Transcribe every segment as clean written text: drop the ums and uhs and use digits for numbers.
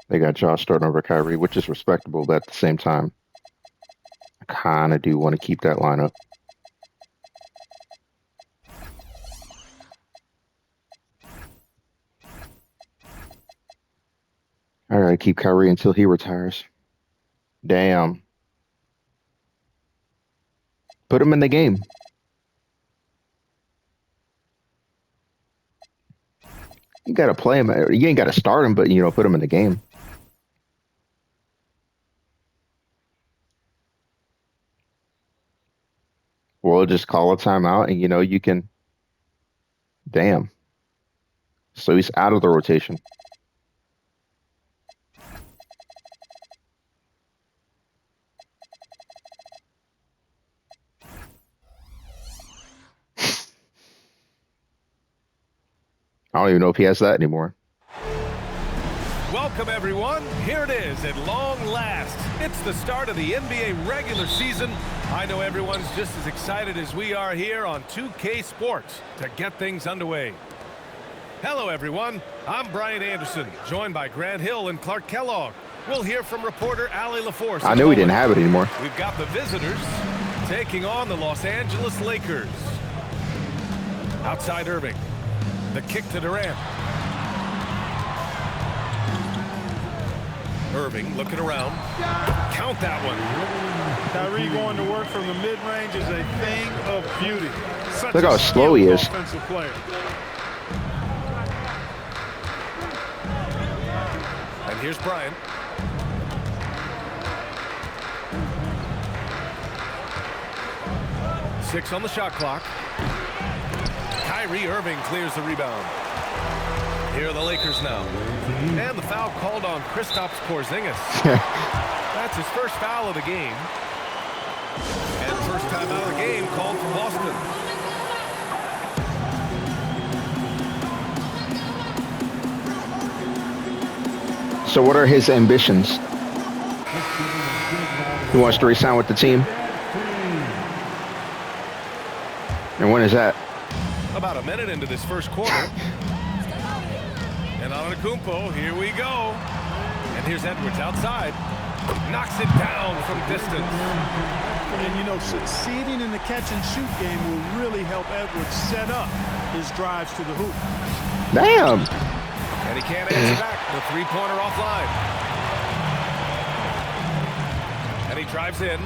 They got Josh starting over Kyrie, which is respectable, but at the same time, I kind of do want to keep that lineup. I gotta keep Kyrie until he retires. Damn. Put him in the game. You gotta play him. You ain't gotta start him, but put him in the game. We'll just call a timeout, and you can. Damn. So he's out of the rotation. I don't even know if he has that anymore. Welcome, everyone. Here it is at long last. It's the start of the NBA regular season. I know everyone's just as excited as we are here on 2K Sports to get things underway. Hello, everyone. I'm Brian Anderson, joined by Grant Hill and Clark Kellogg. We'll hear from reporter Allie LaForce. I knew he didn't have it anymore. We've got the visitors taking on the Los Angeles Lakers. Outside Irving. The kick to Durant. Irving looking around. Count that one. Kyrie going to work from the mid-range is a thing of beauty. Look how slow he is. Offensive player. And here's Bryant. Six on the shot clock. Kyrie Irving clears the rebound. Here are the Lakers now. And the foul called on Kristaps Porzingis. That's his first foul of the game. And first time out of the game called for Boston. So what are his ambitions? He wants to re-sign with the team. And when is that? About a minute into this first quarter. And Antetokounmpo, here we go. And here's Edwards outside. Knocks it down from distance. And succeeding in the catch-and-shoot game will really help Edwards set up his drives to the hoop. Damn. And he can't answer back. The three-pointer offline. And he drives in.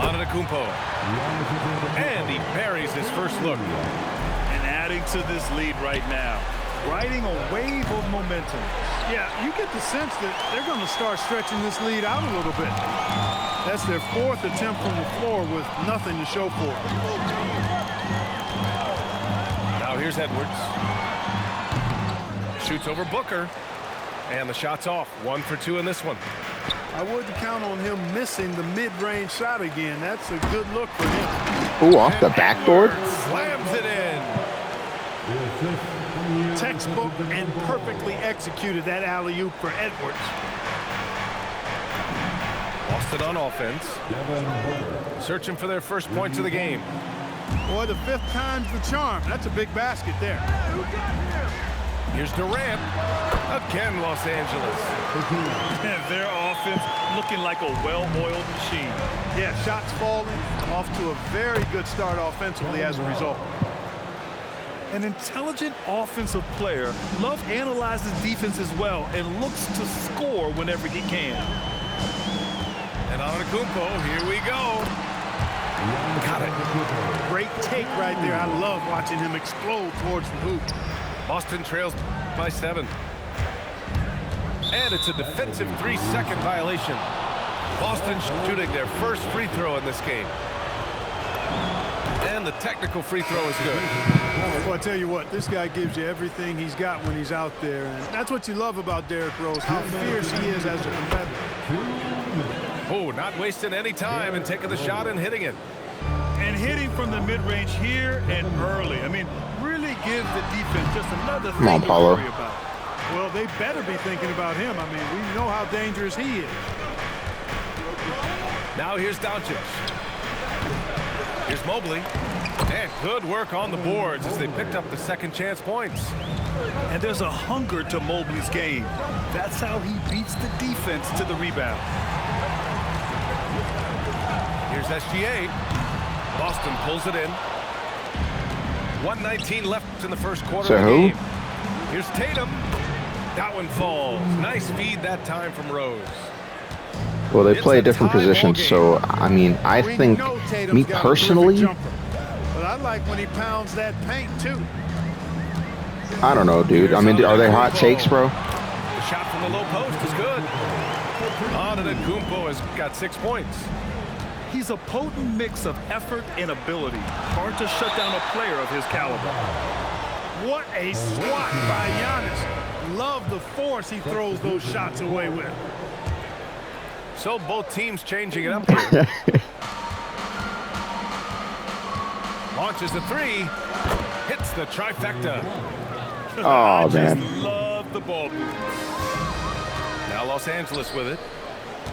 Antetokounmpo. And he buries his first look. And adding to this lead right now. Riding a wave of momentum. Yeah, you get the sense that they're going to start stretching this lead out a little bit. That's their fourth attempt from the floor with nothing to show for it. Now here's Edwards. Shoots over Booker. And the shot's off. 1 for 2 in this one. I wouldn't count on him missing the mid-range shot again. That's a good look for him. Ooh, off the backboard. Slams it in. Textbook and perfectly executed that alley-oop for Edwards. Boston on offense. Searching for their first points of the game. Boy, the fifth time's the charm. That's a big basket there. Here's Durant. Again, Los Angeles. Their offense looking like a well-oiled machine. Yeah, shots falling. Off to a very good start offensively as a result. An intelligent offensive player, Love analyzes defense as well and looks to score whenever he can. And Antetokounmpo, here we go. Got it. Great take right there. I love watching him explode towards the hoop. Boston trails by 7. And it's a defensive 3-second violation. Boston shooting their first free throw in this game. And the technical free throw is good. Well, I tell you what, this guy gives you everything he's got when he's out there. And that's what you love about Derrick Rose, how fierce he is as a competitor. Oh, not wasting any time and taking the shot and hitting it. And hitting from the mid-range here and early. I mean, really gives the defense just another thing to worry about. Well, they better be thinking about him. I mean, we know how dangerous he is. Now here's Dalton. Here's Mobley. And good work on the boards as they picked up the second chance points. And there's a hunger to Mobley's game. That's how he beats the defense to the rebound. Here's SGA. Boston pulls it in. 1:19 left in the first quarter So of the who? game. Here's Tatum. That one falls. Nice feed that time from Rose. Well, they It's play a different tie ball positions, game. so I mean, I We think know Tatum's me got a terrific personally, jumper, but I like when he pounds that paint too. I don't know, dude. I mean, are they hot takes, bro? The shot from the low post is good. Antetokounmpo has got 6 points. He's a potent mix of effort and ability. Hard to shut down a player of his caliber. What a swat by Giannis. Love the force he throws those shots away with. So both teams changing it up here. Launches a three. Hits the trifecta. Oh, Just man. love the ball movement. Now Los Angeles with it.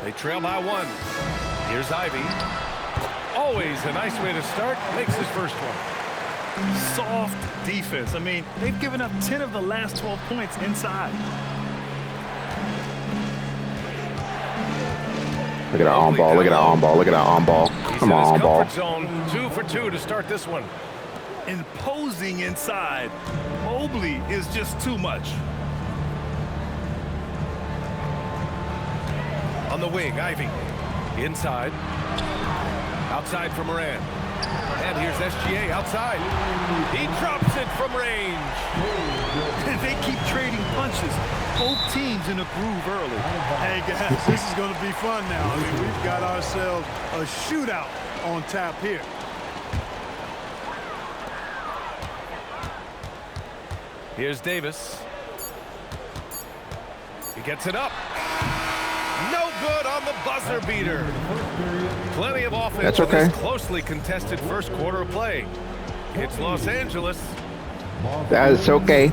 They trail by 1. Here's Ivy. Always a nice way to start. Makes his first one. Soft defense. I mean, they've given up 10 of the last 12 points inside. Look at that on ball. Look at that on ball. Look at that on ball. He's Come in his on, ball. comfort zone. 2 for 2 to start this one. Imposing inside. Mobley is just too much. On the wing, Ivy. Inside. Outside from Moran. And here's SGA outside. He drops it from range. They keep trading punches. Both teams in a groove early. Hey guys, this is going to be fun now. I mean, we've got ourselves a shootout on tap here. Here's Davis. He gets it up. No good on the buzzer beater. Plenty of offense. That's in okay. this closely contested first quarter of play. It's Los Angeles. That's okay.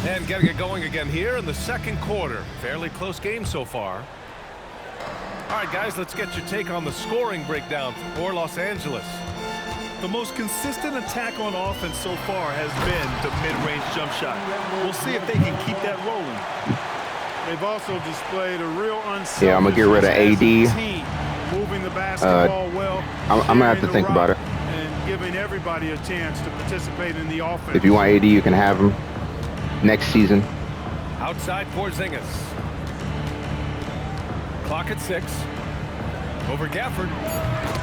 And getting it going again here in the second quarter. Fairly close game so far. All right, guys, let's get your take on the scoring breakdown for Los Angeles. The most consistent attack on offense so far has been the mid-range jump shot. We'll see if they can keep that rolling. They've also displayed a real unselfishness. Yeah, I'm gonna get rid of as a AD. team, moving the basketball well. I'm gonna have to sharing think the about rock, it. And giving everybody a chance to participate in the offense. If you want AD, you can have him next season. Outside Porzingis. Clock at 6. Over Gafford.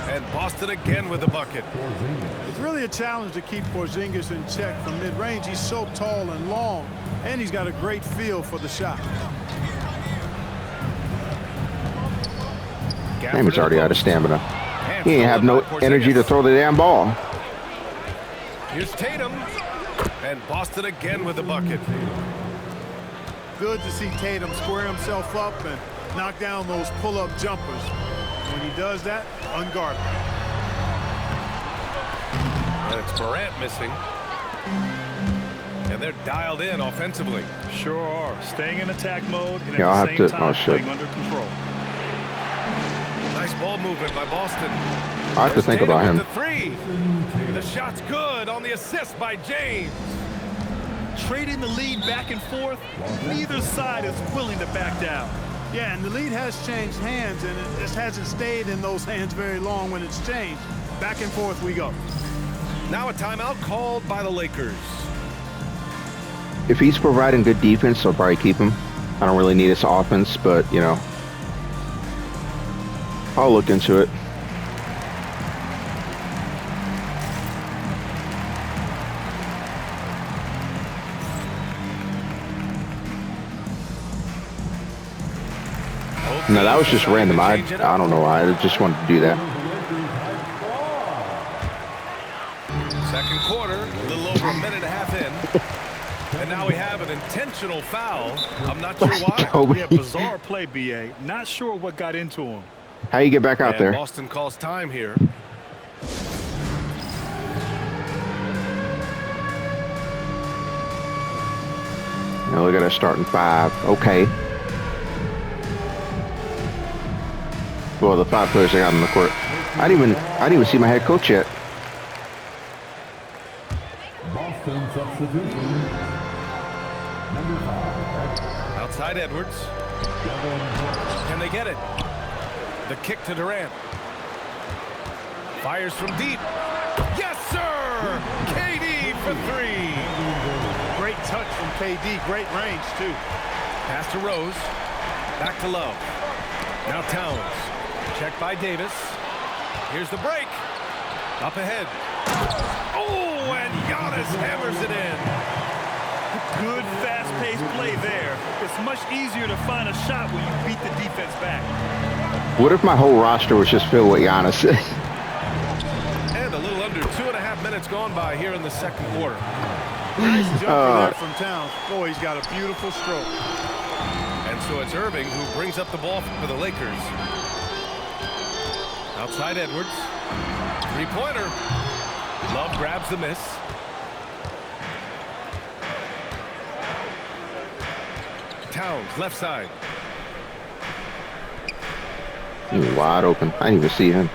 And Boston again with the bucket. It's really a challenge to keep Porzingis in check from mid-range. He's so tall and long, and he's got a great feel for the shot. Damn, he's already out of stamina. And He ain't have no followed by energy to Porzingis. throw the damn ball. Here's Tatum. And Boston again with the bucket. Good to see Tatum square himself up and knock down those pull-up jumpers. When he does that, unguardable. And it's Morant missing. And they're dialed in offensively. Sure are. Staying in attack mode and Yeah, I'll at have the to- same oh, time shit. playing under control. Nice ball movement by Boston. I have to think about him. The three. The shot's good on the assist by James. Trading the lead back and forth, neither side is willing to back down. Yeah, and the lead has changed hands, and it just hasn't stayed in those hands very long when it's changed. Back and forth we go. Now a timeout called by the Lakers. If he's providing good defense, I'll probably keep him. I don't really need his offense, but, you know, I'll look into it. No, that was just random. I don't know why. I just wanted to do that. Second quarter, a little over a minute and a half in. And now we have an intentional foul. I'm not sure why. Kobe. Yeah, bizarre play, BA. Not sure what got into him. How you get back out And there? Boston calls time here. Now look at us starting 5. Okay. Well, the 5 players I got on the court. I didn't even see my head coach yet. Boston substitution. Number 5. Outside Edwards. Can they get it? The kick to Durant. Fires from deep. Yes, sir! KD for 3. Great touch from KD. Great range, too. Pass to Rose. Back to Love. Now Towns. Checked by Davis. Here's the break. Up ahead. Oh, and Giannis hammers it in. Good, fast-paced play there. It's much easier to find a shot when you beat the defense back. What if my whole roster was just filled with Giannis? And a little under 2.5 minutes gone by here in the second quarter. Nice jumper there from Towns. Boy, he's got a beautiful stroke. And so it's Irving who brings up the ball for the Lakers. Outside Edwards. Three-pointer. Love grabs the miss. Towns, left side. He was wide open. I didn't even see him.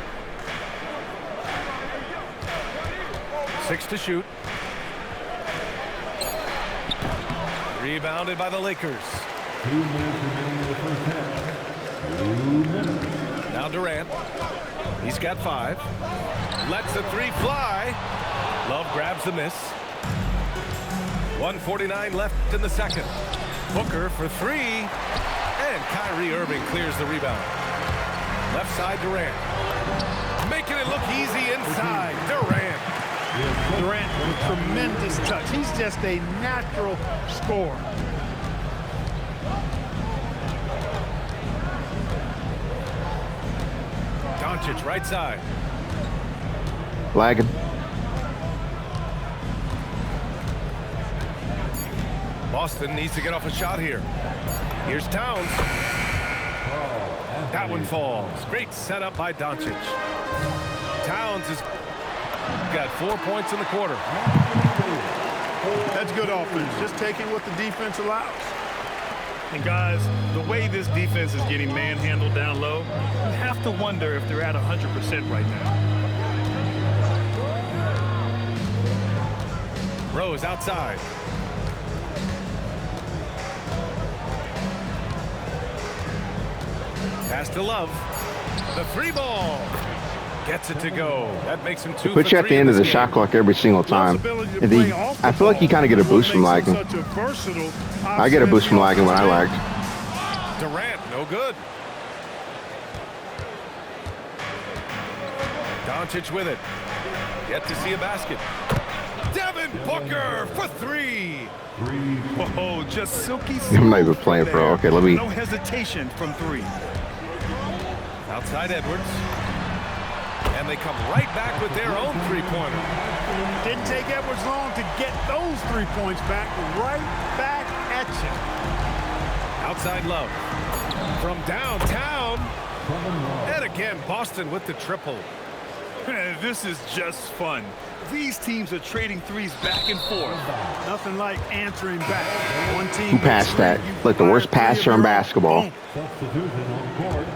6 to shoot. Rebounded by the Lakers. 2 minutes remaining in the first half. 2 minutes. Now Durant. He's got 5. Lets the 3 fly. Love grabs the miss. 1:49 left in the second. Booker for 3. And Kyrie Irving clears the rebound. Left side Durant. Making it look easy inside. Durant. Durant with a tremendous touch. He's just a natural scorer. Doncic right side. Lagging. Boston needs to get off a shot here. Here's Towns. That one falls. Great setup by Doncic. Towns has got 4 points in the quarter. That's good offense. Just taking what the defense allows. And guys, the way this defense is getting manhandled down low, you have to wonder if they're at 100% right now. Rose outside. Pass to Love. The 3 ball. Gets it to go. That makes him 2 for 3. Put you at the end of the shot clock every single time. And I feel like you kind of get a boost from lagging. I get a boost from lagging when I lagged. Durant, no good. Doncic with it. Yet to see a basket. Devin Booker for 3. Oh, just silky smooth. I'm not even playing, bro. Okay, let me. No hesitation from 3. Outside Edwards. And they come right back with their own 3-pointer. Didn't take Edwards long to get those 3 points back. Right back at you. Outside Love. From downtown. And again, Boston with the triple. This is just fun. These teams are trading threes back and forth. Nothing like answering back. One team. Who passed that? Like the worst passer in basketball. Substitution on court.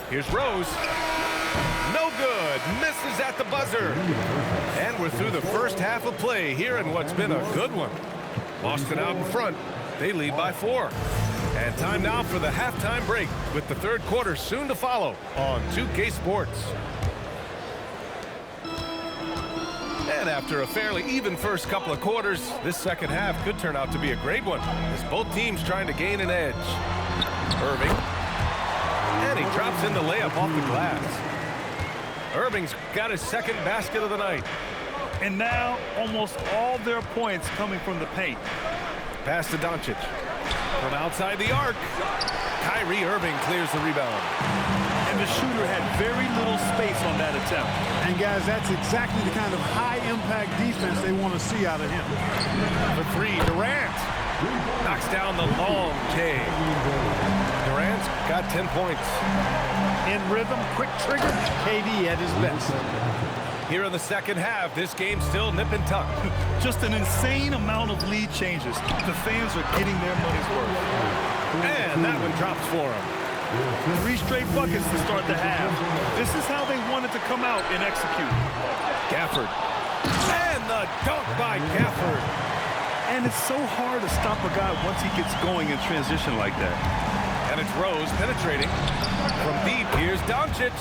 Here's Rose. No good. Misses at the buzzer. And we're through the first half of play here in what's been a good one. Boston out in front. They lead by 4. And time now for the halftime break with the third quarter soon to follow on 2K Sports. And after a fairly even first couple of quarters, this second half could turn out to be a great one as both teams trying to gain an edge. Irving. And he drops in the layup off the glass. Irving's got his second basket of the night. And now almost all their points coming from the paint. Pass to Doncic. From outside the arc, Kyrie Irving clears the rebound. And the shooter had very little space on that attempt. And guys, that's exactly the kind of high-impact defense they want to see out of him. For 3, Durant knocks down the long K. Durant's got 10 points. In rhythm, quick trigger, KD at his best. Here in the second half, this game's still nip and tuck. Just an insane amount of lead changes. The fans are getting their money's worth. And that one drops for him. 3 straight buckets to start the half. This is how they wanted to come out and execute. Gafford. And the dunk by Gafford. And it's so hard to stop a guy once he gets going in transition like that. And it's Rose penetrating. From deep, here's Doncic.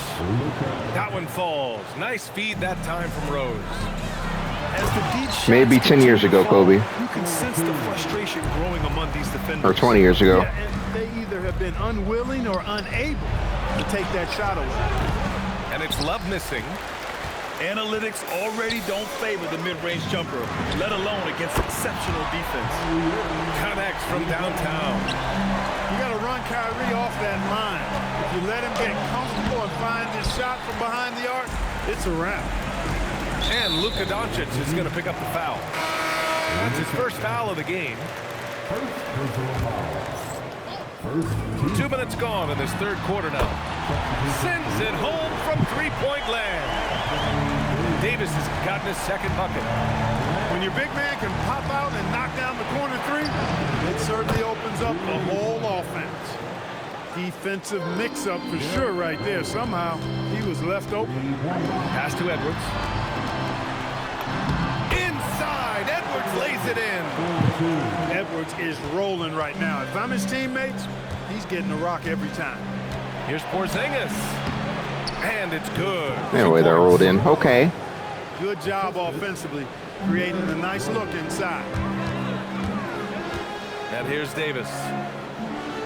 That one falls. Nice feed that time from Rose. As the deep shots Maybe 10 years ago, fall, Kobe. You can sense the frustration growing among these defenders. Or 20 years ago. Yeah, and they either have been unwilling or unable to take that shot away. And it's Love missing. Analytics already don't favor the mid-range jumper, let alone against exceptional defense. Connects from downtown. You got to run Kyrie off that line. If you let him get comfortable and find his shot from behind the arc, it's a wrap. And Luka Doncic is going to pick up the foul. That's his first foul of the game. 2 minutes gone in this third quarter now. Sends it home from three-point land. Davis has gotten his second bucket. When your big man can pop out and knock down the corner three, it certainly opens up the whole offense. Defensive mix-up for sure right there. Somehow, he was left open. Pass to Edwards. Inside, Edwards lays it in. Edwards is rolling right now. If I'm his teammates, he's getting a rock every time. Here's Porzingis. And it's good. Anyway, they're rolled in. Okay. Good job offensively, creating a nice look inside. And here's Davis.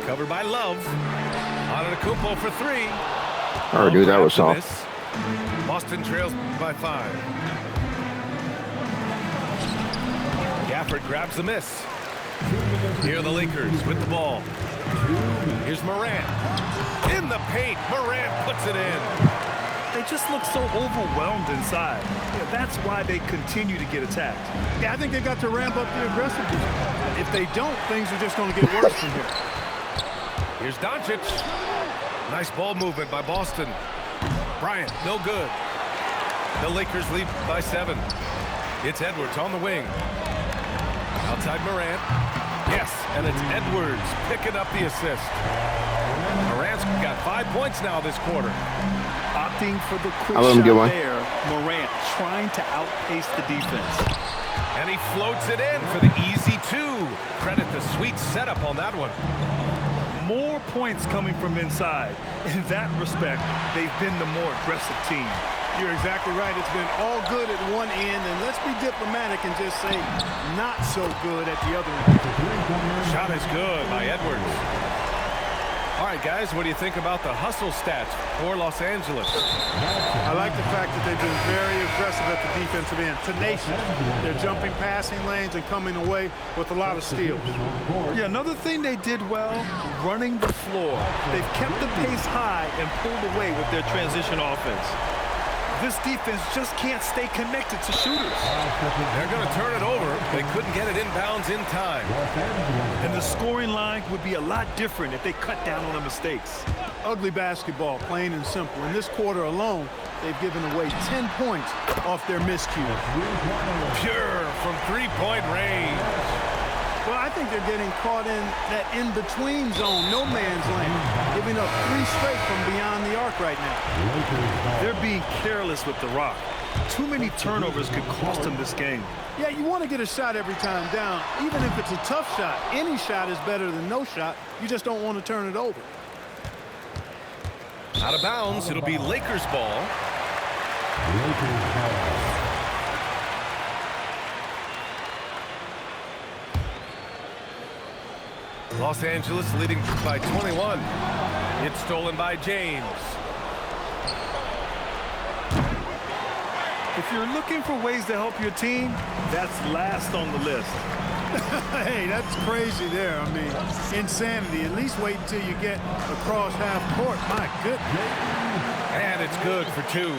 Covered by Love. Antetokounmpo for three. I already knew that was After soft. this, Boston trails by 5. Gafford grabs the miss. Here are the Lakers with the ball. Here's Morant. In the paint, Morant puts it in. They just look so overwhelmed inside. Yeah, that's why they continue to get attacked. Yeah, I think they got to ramp up the aggressiveness. If they don't, things are just going to get worse from here. Here's Doncic. Nice ball movement by Boston. Bryant, no good. The Lakers lead by 7. It's Edwards on the wing. Outside Morant. Yes, and it's Edwards picking up the assist. Morant's got 5 points now this quarter. Opting for the quick I'll let him get shot one. there. Morant trying to outpace the defense. And he floats it in for the easy 2. Credit the sweet setup on that one. More points coming from inside. In that respect, they've been the more aggressive team. You're exactly right. It's been all good at one end, and let's be diplomatic and just say not so good at the other end. Shot is good by Edwards. All right, guys, what do you think about the hustle stats for Los Angeles? I like the fact that they've been very aggressive at the defensive end. Tenacious. They're jumping passing lanes and coming away with a lot of steals. Yeah, another thing they did well, running the floor. They've kept the pace high and pulled away with their transition offense. This defense just can't stay connected to shooters. They're going to turn it over. They couldn't get it inbounds in time. And the scoring line would be a lot different if they cut down on the mistakes. Ugly basketball, plain and simple. In this quarter alone, they've given away 10 points off their miscues. Pure from three-point range. Well, I think they're getting caught in that in-between zone, no man's land, giving up 3 straight from beyond the arc right now. They're being careless with the rock. Too many turnovers could cost them this game. Yeah, you want to get a shot every time down, even if it's a tough shot. Any shot is better than no shot. You just don't want to turn it over. Out of bounds, it'll be Lakers ball. Los Angeles leading by 21. It's stolen by James. If you're looking for ways to help your team, that's last on the list. Hey, that's crazy there. I mean, insanity. At least wait until you get across half court. My goodness. And it's good for 2.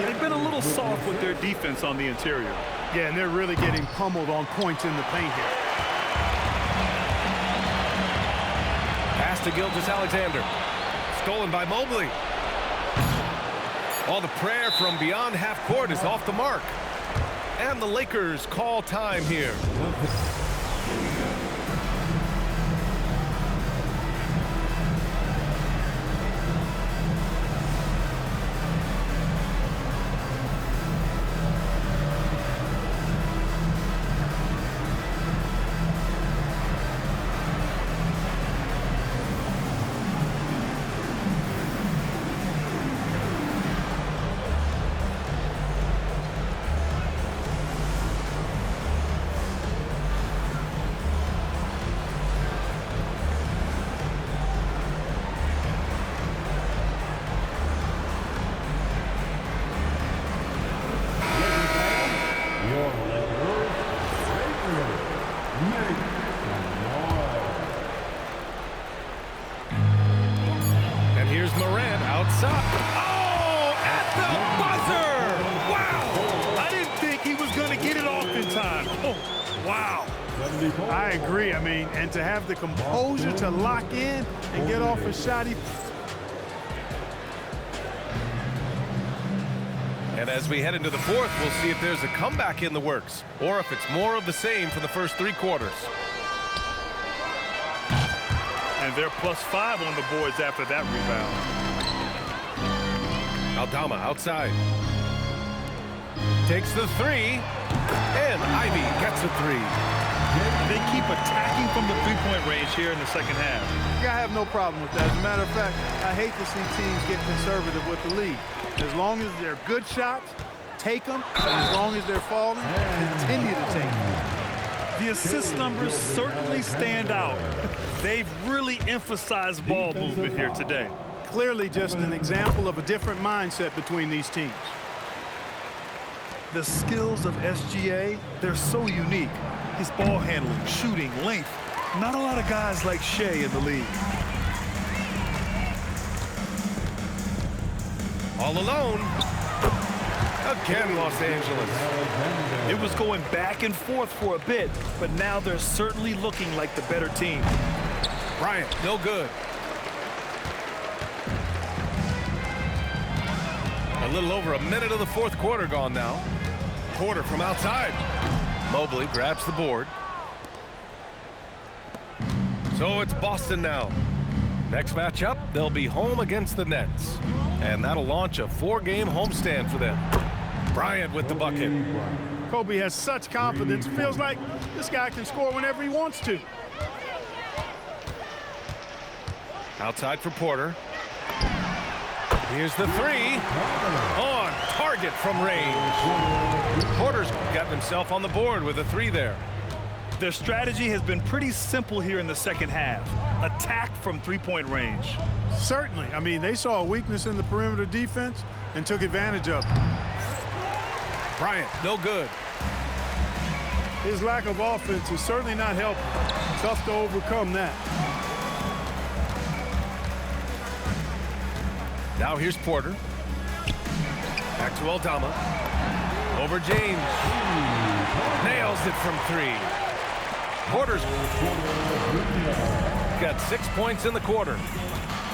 They've been a little soft with their defense on the interior. Yeah, and they're really getting pummeled on points in the paint here. Pass to Gilgeous-Alexander. Stolen by Mobley. All the prayer from beyond half court is off the mark. And the Lakers call time here. I agree. I mean, and to have the composure to lock in and get off a shot. And as we head into the fourth, we'll see if there's a comeback in the works or if it's more of the same for the first 3 quarters. And they're +5 on the boards after that rebound. Aldama outside. Takes the 3. And Ivy gets a 3. They keep attacking from the 3-point range here in the second half. Yeah, I have no problem with that. As a matter of fact, I hate to see teams get conservative with the lead. As long as they're good shots, take them. And as long as they're falling, continue to take them. The assist numbers certainly stand out. They've really emphasized ball movement here today. Clearly just an example of a different mindset between these teams. The skills of SGA, they're so unique. His ball handling, shooting, length. Not a lot of guys like Shea in the league. All alone. Again, Los Angeles. It was going back and forth for a bit, but now they're certainly looking like the better team. Bryant, no good. A little over a minute of the fourth quarter gone now. Porter from outside. Mobley grabs the board. So it's Boston now. Next matchup, they'll be home against the Nets. And that'll launch a 4-game homestand for them. Bryant with the bucket. Kobe has such confidence. Feels like this guy can score whenever he wants to. Outside for Porter. Here's the 3. On target from range. Porter's got himself on the board with a 3 there. Their strategy has been pretty simple here in the second half. Attack from 3-point range. Certainly. I mean, they saw a weakness in the perimeter defense and took advantage of it. Bryant, no good. His lack of offense is certainly not helping. Tough to overcome that. Now here's Porter. Back to Aldama. Over James. Nails it from 3. Porter's got 6 points in the quarter.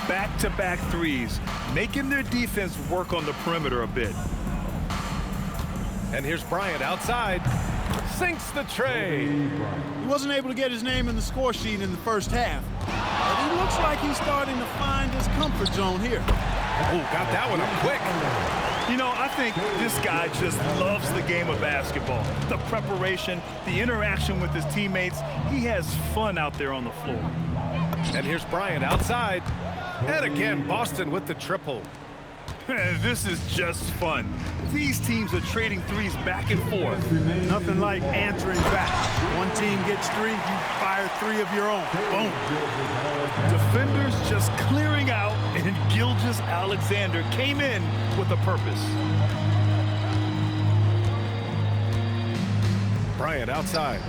Back-to-back threes, making their defense work on the perimeter a bit. And here's Bryant outside. Sinks the tray. He wasn't able to get his name in the score sheet in the first half. But he looks like he's starting to find his comfort zone here. Oh, got that one up quick. You know, I think this guy just loves the game of basketball. The preparation, the interaction with his teammates. He has fun out there on the floor. And here's Bryant outside. And again, Boston with the triple. This is just fun. These teams are trading threes back and forth. Nothing like answering back. One team gets 3, you fire 3 of your own. Boom. Defenders just clearing out, and Gilgeous-Alexander came in with a purpose. Bryant outside.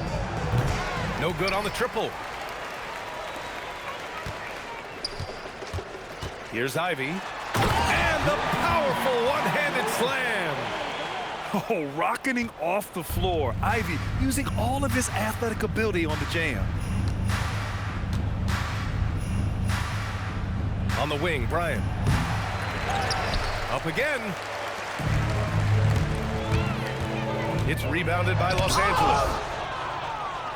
No good on the triple. Here's Ivy. And the powerful one-handed slam. Oh, rocketing off the floor. Ivy using all of his athletic ability on the jam. On the wing, Bryant. Up again. It's rebounded by Los Angeles.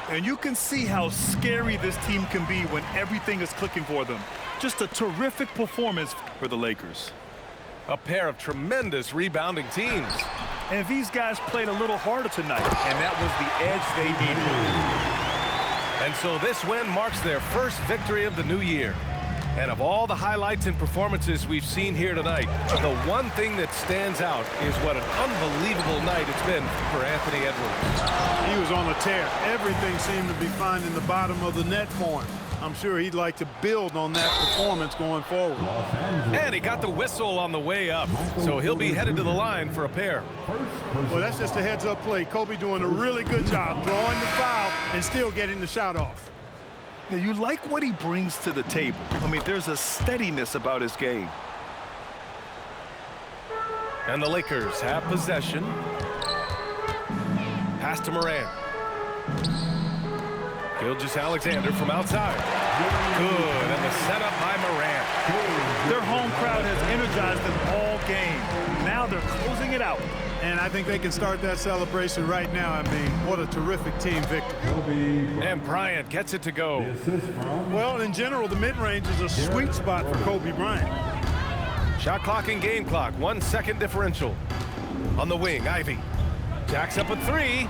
And you can see how scary this team can be when everything is clicking for them. Just a terrific performance for the Lakers. A pair of tremendous rebounding teams. And these guys played a little harder tonight, and that was the edge they needed. And so this win marks their first victory of the new year. And of all the highlights and performances we've seen here tonight, the one thing that stands out is what an unbelievable night it's been for Anthony Edwards. He was on a tear. Everything seemed to be finding the bottom of the net for him. I'm sure he'd like to build on that performance going forward. And he got the whistle on the way up, so he'll be headed to the line for a pair. Well, that's just a heads-up play. Kobe doing a really good job drawing the foul and still getting the shot off. Yeah, you like what he brings to the table. I mean, there's a steadiness about his game. And the Lakers have possession. Pass to Morant. Gilgeous-Alexander from outside. Good, and the setup by Morant. Their home crowd has energized them all game. Now they're closing it out. And I think they can start that celebration right now. I mean, what a terrific team victory. And Bryant gets it to go. Well, in general, the mid-range is a sweet spot for Kobe Bryant. Shot clock and game clock, 1 second differential. On the wing, Ivy. Jacks up a three.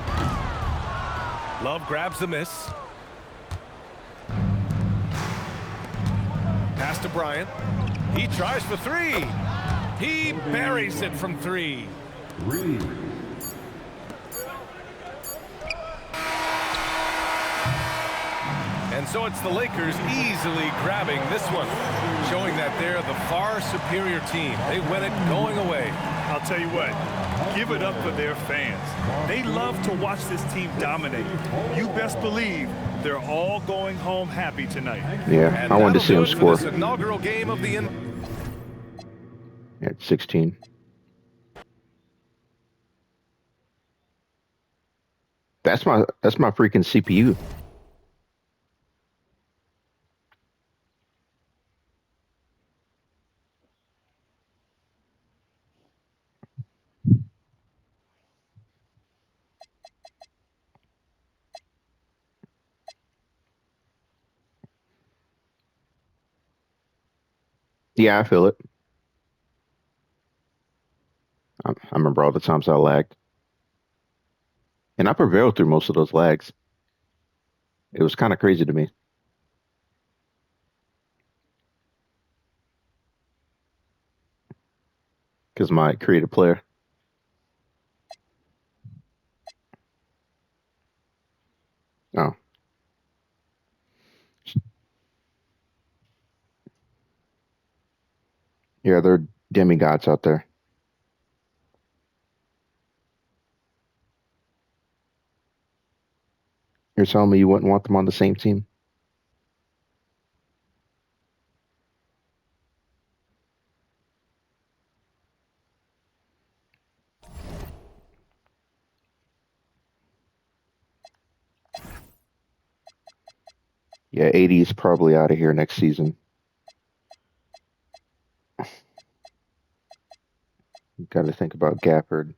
Love grabs the miss. Pass to Bryant. He tries for three. He buries it from three. And so it's the Lakers easily grabbing this one, showing that they're the far superior team. They win it going away. I'll tell you what, give it up for their fans. They love to watch this team dominate. You best believe they're all going home happy tonight. Yeah, And I wanted to see that'll him do it for score. this inaugural game of the At 16. That's my freaking CPU. Yeah, I feel it. I remember all the times I lagged. And I prevailed through most of those lags. It was kind of crazy to me. Because my creative player. Oh. Yeah, there are demigods out there. You're telling me you wouldn't want them on the same team? Yeah, 80 is probably out of here next season. Got to think about Gafford.